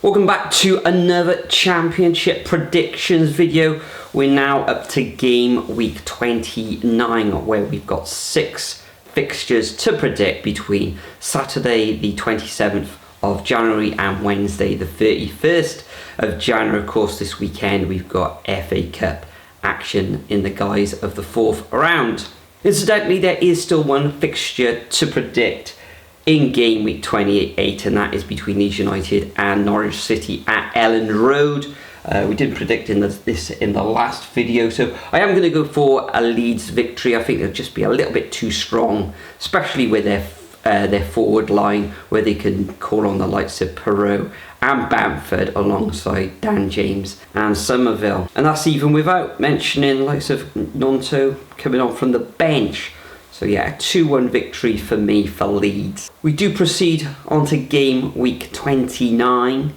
Welcome back to another Championship predictions video. We're now up to game week 29, where we've got 6 fixtures to predict between Saturday the 27th of January and Wednesday the 31st of January. Of course, this weekend we've got FA Cup action in the guise of the 4th round. Incidentally, there is still one fixture to predict in game week 28, and that is between Leeds United and Norwich City at Elland Road. We did predict this in the last video, so I am going to go for a Leeds victory. I think they'll just be a little bit too strong, especially with their forward line, where they can call on the likes of Perot and Bamford alongside Dan James and Somerville. And that's even without mentioning the likes of Nonto coming on from the bench. So yeah, a 2-1 victory for me for Leeds. We do proceed on to game week 29,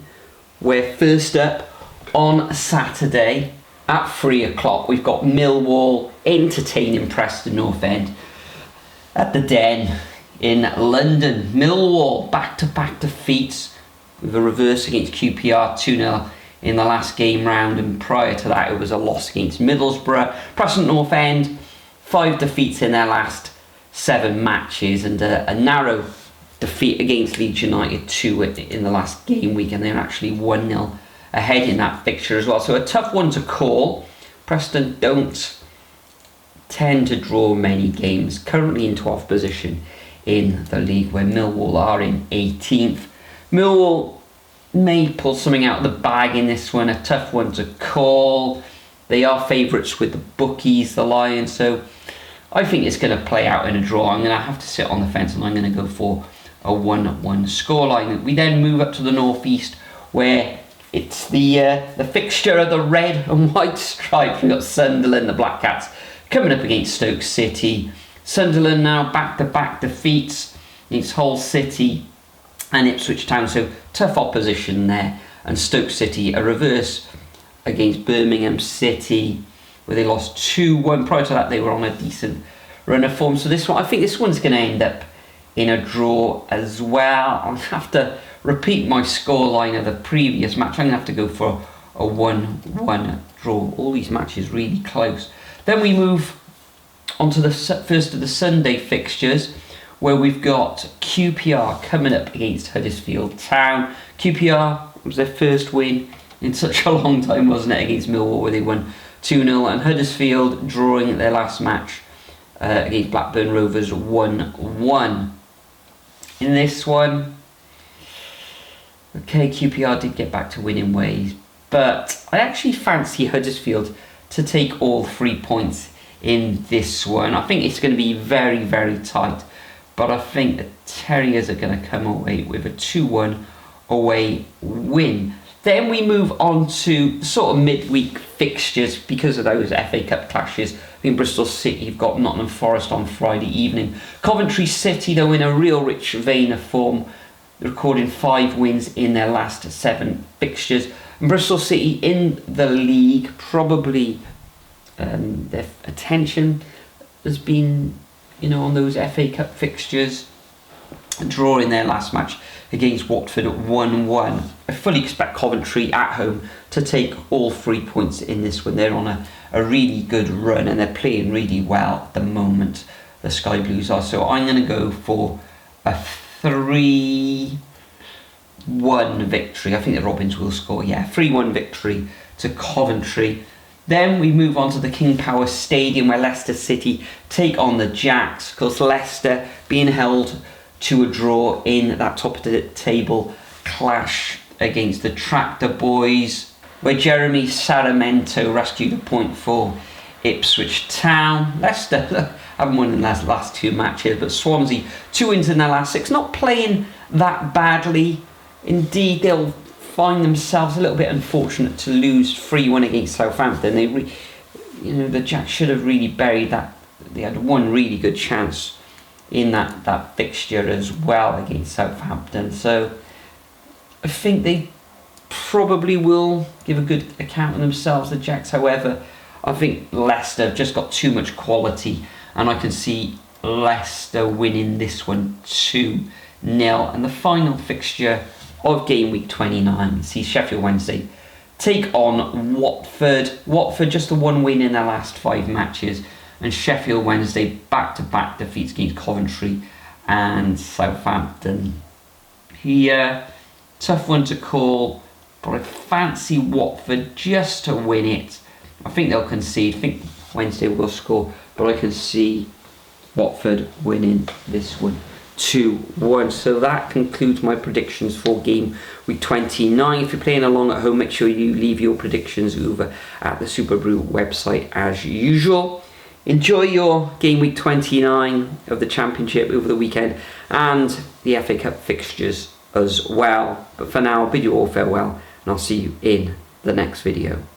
where first up on Saturday at 3 o'clock we've got Millwall entertaining Preston North End at the Den in London. Millwall back-to-back defeats, with a reverse against QPR 2-0 in the last game round, and prior to that it was a loss against Middlesbrough. Preston North End, 5 defeats in their last 7 matches, and a narrow defeat against Leeds United 2 in the last game week, and they're actually 1-0 ahead in that fixture as well. So a tough one to call. Preston don't tend to draw many games, currently in 12th position in the league, where Millwall are in 18th. Millwall may pull something out of the bag in this one, a tough one to call. They are favourites with the bookies, the Lions, so I think it's going to play out in a draw. I'm going to have to sit on the fence, and I'm going to go for a 1-1 scoreline. We then move up to the northeast, where it's the fixture of the red and white stripes. We've got Sunderland, the Black Cats, coming up against Stoke City. Sunderland now back-to-back defeats against Hull City and Ipswich Town, so tough opposition there. And Stoke City, a reverse against Birmingham City, where they lost 2-1. Prior to that, they were on a decent run of form. So this one, I think this one's going to end up in a draw as well. I'll have to repeat my scoreline of the previous match. I'm going to have to go for a 1-1 draw. All these matches really close. Then we move on to the first of the Sunday fixtures, where we've got QPR coming up against Huddersfield Town. QPR was their first win in such a long time, wasn't it, against Millwall, where they won 2-0, and Huddersfield drawing their last match against Blackburn Rovers 1-1. In this one, okay, QPR did get back to winning ways, but I actually fancy Huddersfield to take all 3 points in this one. I think it's going to be very, very tight, but I think the Terriers are going to come away with a 2-1 away win. Then we move on to sort of midweek fixtures because of those FA Cup clashes. I think Bristol City have got Nottingham Forest on Friday evening. Coventry City, though, in a real rich vein of form, recording 5 wins in their last 7 fixtures. And Bristol City in the league, probably their attention has been, on those FA Cup fixtures, drawing their last match against Watford at 1-1. I fully expect Coventry at home to take all 3 points in this one. They're on a really good run, and they're playing really well at the moment, the Sky Blues are. So I'm going to go for a 3-1 victory. I think the Robins will score, 3-1 victory to Coventry. Then we move on to the King Power Stadium, where Leicester City take on the Jacks. Of course, Leicester being held to a draw in that top of the table clash against the Tractor Boys, where Jeremy Saramento rescued a point for Ipswich Town. Leicester haven't won in their last 2 matches, but Swansea 2 wins in their last 6, not playing that badly. Indeed, they'll find themselves a little bit unfortunate to lose 3-1 against Southampton. The Jacks should have really buried that. They had one really good chance in that fixture as well against Southampton. So I think they probably will give a good account of themselves, the Jacks. However, I think Leicester have just got too much quality, and I can see Leicester winning this one 2-0. And the final fixture of game week 29. See Sheffield Wednesday take on Watford. Watford just a 1 win in their last 5 matches, and Sheffield Wednesday back-to-back defeats against Coventry and Southampton. Here, tough one to call, but I fancy Watford just to win it. I think they'll concede. I think Wednesday will score, but I can see Watford winning this one 2-1. So that concludes my predictions for game week 29. If you're playing along at home, make sure you leave your predictions over at the Superbru website as usual. Enjoy your game week 29 of the Championship over the weekend and the FA Cup fixtures as well. But for now, I'll bid you all farewell, and I'll see you in the next video.